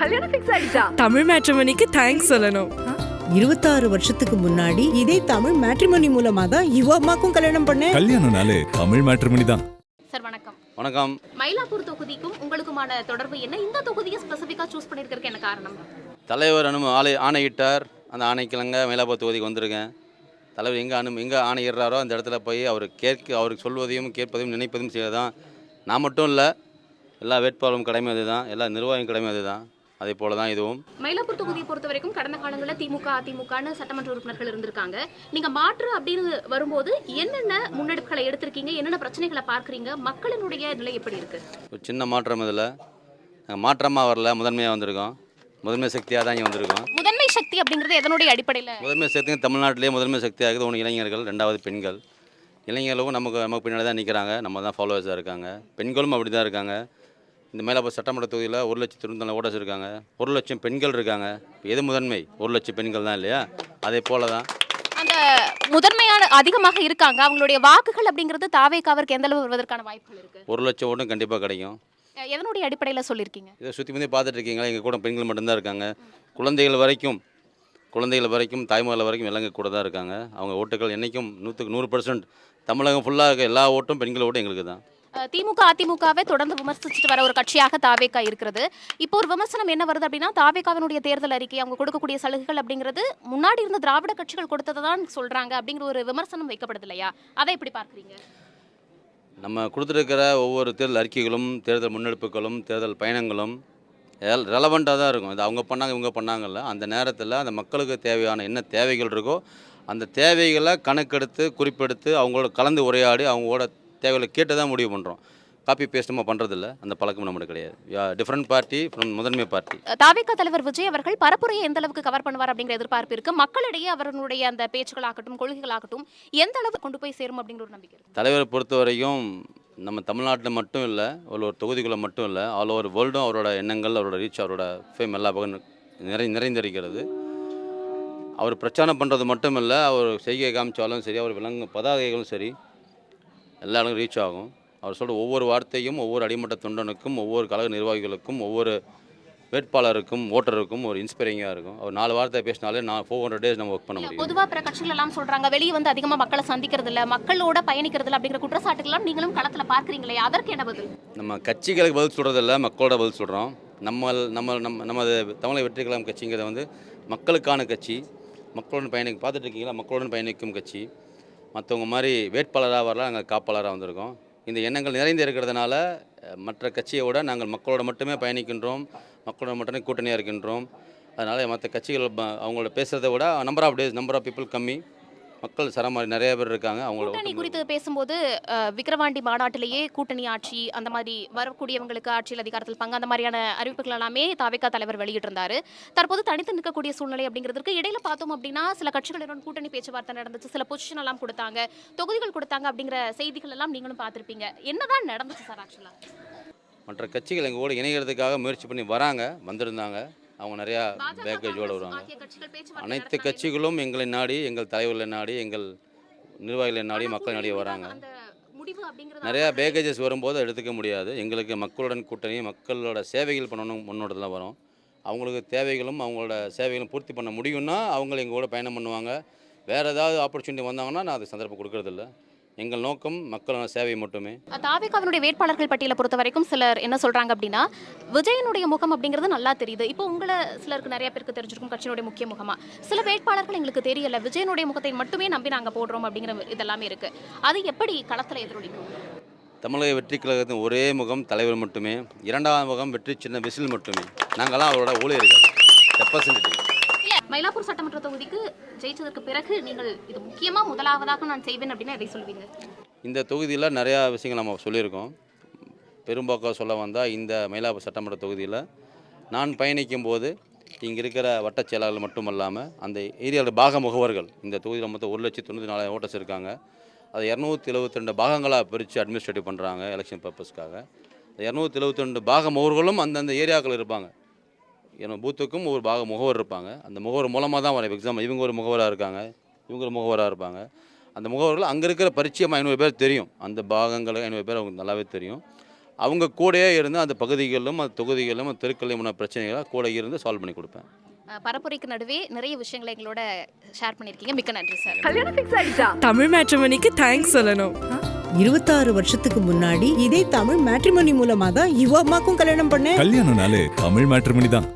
கல்யாணம் ஃபிக்ஸ் ஆயிடுச்சா? தமிழ் மேட்ரிமோனிக்கு தேங்க்ஸ் சொல்லணும். 26 வருஷத்துக்கு முன்னாடி இதே தமிழ் மேட்ரிமோனி மூலமா தான் இவ அம்மாக்கும் கல்யாணம் பண்ணேன். கல்யாணம்னாலே தமிழ் மேட்ரிமோனி தான். சார் வணக்கம். வணக்கம். மயிலாப்பூர் தொகுதிக்கும் உங்களுக்குமான தொடர்பு என்ன? இந்த தொகுதியை ஸ்பெசிஃபிக்கா சூஸ் பண்ணிருக்கிறதுக்கு என்ன காரணம்? தலைவர் ஆணையிட்டார். அந்த ஆணைக்கிழங்க மயிலாப்பூர் தொகுதிக்கு வந்திருக்கேன். தலைவர் எங்கே ஆணையிடுறாரோ அந்த இடத்துல போய் அவருக்கு சொல்வதையும் கேட்பதையும் நினைப்பதும் செய்யதான். நான் மட்டும் இல்லை, எல்லா வேட்பாளரும் கடமை அதுதான், எல்லா நிர்வாகியும் கடமை அதுதான். அதே போல தான் இதுவும். மயிலாப்பூர் தொகுதியை பொறுத்த வரைக்கும் கடந்த காலங்களில் திமுக அதிமுகன்னு சட்டமன்ற உறுப்பினர்கள் இருந்திருக்காங்க. நீங்க மாற்று அப்படின்னு வரும்போது என்னென்ன முன்னெடுப்புகளை எடுத்திருக்கீங்க, என்னென்ன பிரச்சனைகளை பார்க்குறீங்க, மக்களினுடைய நிலை எப்படி இருக்கு? ஒரு சின்ன மாற்றம் இதில் மாற்றமாக வரல, முதன்மையாக வந்திருக்கோம். முதன்மை சக்தியாக தான் இங்கே வந்திருக்கோம். முதன்மை சக்தி அப்படிங்கிறது எதனுடைய அடிப்படையில்? முதன்மை சக்தி தமிழ்நாட்டிலே முதன்மை சக்தியாகுது. ஒன்று இளைஞர்கள், ரெண்டாவது பெண்கள். இளைஞர்களும் நமக்கு பின்னாடி தான் நிற்கிறாங்க, நம்ம தான் ஃபாலோவர்ஸாக இருக்காங்க. பெண்களும் அப்படி தான் இருக்காங்க. இந்த மயிலாப்பூர் சட்டமன்ற தொகுதியில் 1,94,000 ஓட்டர்ஸ் இருக்காங்க. 1,00,000 பெண்கள் இருக்காங்க. எது முதன்மை? 1,00,000 பெண்கள் தான் இல்லையா? அதே போல தான் அந்த முதன்மையான அதிகமாக இருக்காங்க. அவங்களுடைய வாக்குகள் அப்படிங்கிறது தாவேக்காவிற்கு எந்த அளவு வருவதற்கான வாய்ப்புகள் இருக்கு? 1,00,000 ஓட்டும் கண்டிப்பாக கிடைக்கும். எதனுடைய அடிப்படையில் சொல்லியிருக்கீங்க? இதை சுற்றி முந்தைய பார்த்துட்டு இருக்கீங்களா? எங்கள் கூட பெண்கள் மட்டும்தான் இருக்காங்க. குழந்தைகள் வரைக்கும் தாய்மார்கள் வரைக்கும் எல்லாம் கூட தான் இருக்காங்க. அவங்க ஓட்டுகள் என்றைக்கும் 100% தமிழகம் ஃபுல்லாக இருக்க எல்லா ஓட்டும் பெண்கள் ஓட்டும் எங்களுக்கு தான். திமுக அதிமுகவை தொடர்ந்து விமர்சிச்சுட்டு வர ஒரு கட்சியாக தாவேக்கா இருக்கிறது. இப்போ ஒரு விமர்சனம் என்ன வருது அப்படின்னா, தாவேக்காவினுடைய தேர்தல் அறிக்கை, அவங்க கொடுக்கக்கூடிய சலுகைகள் அப்படிங்கிறது முன்னாடி இருந்த திராவிட கட்சிகள் கொடுத்ததை தான் சொல்றாங்க அப்படிங்கிற ஒரு விமர்சனம் வைக்கப்படுது இல்லையா? அதை எப்படி பார்க்குறீங்க? நம்ம கொடுத்துருக்கிற ஒவ்வொரு தேர்தல் அறிக்கைகளும், தேர்தல் முன்னெடுப்புகளும், தேர்தல் பயணங்களும் ரெலவெண்ட்டாக தான் இருக்கும். இது அவங்க பண்ணாங்க இவங்க பண்ணாங்கல்ல, அந்த நேரத்தில் அந்த மக்களுக்கு தேவையான என்ன தேவைகள் இருக்கோ அந்த தேவைகளை கணக்கெடுத்து குறிப்பெடுத்து அவங்களோட கலந்து உரையாடி அவங்களோட தேவைகளை கேட்டு தான் முடிவு பண்ணுறோம். காப்பி பேஸ்ட் நம்ம பண்ணுறதில்ல, அந்த பழக்கம் நம்மளுக்கு கிடையாது. டிஃப்ரெண்ட் பார்ட்டி ஃப்ரம் முதன்மை பார்ட்டி. தாவேக்கா தலைவர் விஜய் அவர்கள் பரப்புரையை எந்த அளவுக்கு கவர் பண்ணுவார் அப்படிங்கிற எதிர்பார்ப்பு இருக்கு. மக்களிடையே அவர்களுடைய அந்த பேச்சுக்களாகட்டும் கொள்கைகளாகட்டும் எந்த அளவுக்கு கொண்டு போய் சேரும் அப்படிங்கிற ஒரு நம்பிக்கை இருக்கு. தலைவரை பொறுத்த வரைக்கும் நம்ம தமிழ்நாட்டில் மட்டும் இல்லை, ஒரு தொகுதிக்குள்ளே மட்டும் இல்லை, ஆல் ஓவர் வேர்ல்டும் அவரோட எண்ணங்கள், அவரோட ரீச், அவரோட ஃபேம் எல்லா பக்கம் நிறைந்திருக்கிறது. அவர் பிரச்சாரம் பண்ணுறது மட்டும் இல்லை, அவர் செய்கை காமிச்சாலும் சரி, அவர் பதாகைகளும் சரி, எல்லா இடங்களும் ரீச் ஆகும். அவர் சொல்கிற ஒவ்வொரு வார்த்தையும் ஒவ்வொரு அடிமட்ட தொண்டனுக்கும், ஒவ்வொரு கழக நிர்வாகிகளுக்கும், ஒவ்வொரு வேட்பாளருக்கும், ஓட்டருக்கும் ஒரு இன்ஸ்பைரிங்காக இருக்கும். அவர் 4 வார்த்தை பேசினாலே 400 days நம்ம ஒர்க் பண்ண முடியும். பொதுவாக பிற கட்சிகள் எல்லாம் சொல்கிறாங்க, வெளியே வந்து அதிகமாக மக்களை சந்திக்கிறது இல்லை, மக்களோட பயணிக்கிறது இல்லை அப்படிங்கிற குற்றச்சாட்டுகள்லாம் நீங்களும் களத்தில் பார்க்குறீங்களே, அதற்கு என்ன பதில்? நம்ம கட்சிகளுக்கு பதில் சொல்கிறதில்ல, மக்களோட பதில் சொல்கிறோம். நமது தமிழக வெற்றி கழகம் கட்சிங்கிறத வந்து மக்களுக்கான கட்சி, மக்களுடன் பார்த்துட்டு இருக்கீங்களா, மக்களுடன் பயணிக்கும் கட்சி. மற்றவங்க மாதிரி வேட்பாளராக வரலாம், நாங்கள் காப்பாளராக வந்திருக்கோம். இந்த எண்ணங்கள் நிறைந்து இருக்கிறதுனால மற்ற கட்சியை விட நாங்கள் மக்களோட மட்டுமே பயணிக்கின்றோம், மக்களோட மட்டுமே கூட்டணியாக இருக்கின்றோம். அதனால் மற்ற கட்சிகள் அவங்களோட பேசுகிறத விட நம்பர் ஆஃப் பீப்புள் கம்மி, மக்கள் சரமாரி நிறைய பேர் இருக்காங்க. அவங்களோட கூட்டணி குறித்து பேசும்போது விக்கிரவாண்டி மாநாட்டிலேயே கூட்டணி ஆட்சி, அந்த மாதிரி வரக்கூடியவங்களுக்கு ஆட்சியில் அதிகாரத்தில் பங்கு, அந்த மாதிரியான அறிவிப்புகள் எல்லாமே தாவேக்கா தலைவர் வெளியிட்டிருந்தார். தற்போது தனித்து நிற்கக்கூடிய சூழ்நிலை அப்படிங்கிறதுக்கு இடையில பார்த்தோம் அப்படின்னா சில கட்சிகளுடன் கூட்டணி பேச்சுவார்த்தை நடந்துச்சு, சில பொசிஷன் எல்லாம் கொடுத்தாங்க, தொகுதிகள் கொடுத்தாங்க அப்படிங்கிற செய்திகள் எல்லாம் நீங்களும் பார்த்துருப்பீங்க. என்னதான் நடந்துச்சு சார்? ஆக்சுவலாக மற்ற கட்சிகள் எங்கள் கூட இணைகிறதுக்காக முயற்சி பண்ணி வந்திருந்தாங்க. அவங்க நிறையா பேக்கேஜோடு வருவாங்க. அனைத்து கட்சிகளும் எங்களை நாடி, எங்கள் தலைவர்களை நாடி, எங்கள் நிர்வாகிகளை நாடி, மக்கள் நாடி வராங்க. நிறையா பேக்கேஜஸ் வரும்போது எடுத்துக்க முடியாது. எங்களுக்கு மக்களுடன் கூட்டணி, மக்களோட சேவைகள் பண்ணணும் முன்னோட்டத்தில் வரும். அவங்களுக்கு தேவைகளும் அவங்களோட சேவைகளும் பூர்த்தி பண்ண முடியும்னா அவங்க எங்கள் கூட பயணம் பண்ணுவாங்க. வேறு ஏதாவது ஆப்பர்ச்சுனிட்டி வந்தாங்கன்னா நான் அது சந்தர்ப்பம் கொடுக்கறதில்ல. எங்கள் நோக்கம் மக்களோட சேவை மட்டுமே. தாவேக்காவினுடைய வேட்பாளர்கள் பட்டியலை பொறுத்த வரைக்கும் சிலர் என்ன சொல்றாங்க அப்படின்னா, விஜயனுடைய முகம் அப்படிங்கிறது நல்லா தெரியுது. இப்போ உங்களை சிலருக்கு நிறைய பேருக்கு தெரிஞ்சிருக்கும் கட்சியினுடைய முக்கிய முகமா. சில வேட்பாளர்கள் எங்களுக்கு தெரியல, விஜயனுடைய முகத்தை மட்டுமே நம்பி நாங்கள் போடுறோம் அப்படிங்கிற இதெல்லாமே இருக்கு. அது எப்படி களத்தில் எதிரொலிக்கும்? தமிழக வெற்றி கழகத்தின் ஒரே முகம் தலைவர் மட்டுமே, 2வது முகம் வெற்றி சின்ன விசில் மட்டுமே. நாங்கள்லாம் அவரோட ஊழியர்கள், ரெப்ரசன்டேட்டிவ். மயிலாப்பூர் சட்டமன்ற தொகுதிக்கு ஜெயிச்சதற்கு பிறகு நீங்கள் இது முக்கியமாக முதலாவதாக நான் செய்வேன் அப்படின்னு எதை சொல்லுவீங்க? இந்த தொகுதியில் நிறையா விஷயங்கள் நம்ம சொல்லியிருக்கோம். பெரும்பாக்கம் சொல்ல வந்தால் இந்த மயிலாப்பூர் சட்டமன்ற தொகுதியில் நான் பயணிக்கும் போது இங்கே இருக்கிற வட்டச் செயலாளர்கள் மட்டுமல்லாமல் அந்த ஏரியாவில் பாக முகவர்கள், இந்த தொகுதியில் மொத்தம் 1,94,000 ஓட்டர்ஸ் இருக்காங்க. அதை 272 பாகங்களாக பிரித்து அட்மினிஸ்ட்ரேட்டிவ் பண்ணுறாங்க எலெக்ஷன் பர்பஸ்க்காக. 272 பாக முகவர்களும் அந்தந்த ஏரியாக்கள் இருப்பாங்க. ஏன்னா பூத்துக்கும் ஒரு பாக முகவர் இருப்பாங்க. அந்த முகவர் மூலமாக தான் வர எக்ஸாம். இவங்க ஒரு முகவராக இருக்காங்க, இவங்க ஒரு முகவராக இருப்பாங்க. அந்த முகவர்கள் அங்கே இருக்கிற பரிச்சயம் 500 பேர் தெரியும். அந்த பாகங்களுக்கு 500 பேர் அவங்களுக்கு நல்லாவே தெரியும். அவங்க கூடயே இருந்து அந்த பகுதிகளிலும் அந்த தொகுதிகளிலும் அந்த தெருக்களையும் உள்ள பிரச்சனைகளை கூட இருந்து சால்வ் பண்ணி கொடுப்பேன். பரப்புரைக்கு நடுவே நிறைய விஷயங்களை எங்களோட ஷேர் பண்ணியிருக்கீங்க. மிக்க நன்றி சார். தமிழ் மேட்ரிமோனிக்கு தேங்க்ஸ் சொல்லணும். 26 வருஷத்துக்கு முன்னாடி இதே தமிழ் மேட்ரிமோனி மூலமா தான் இவ அம்மாக்கும் கல்யாணம் பண்ணேன். கல்யாணம்னாலே தமிழ் மேட்ரிமோனி தான்.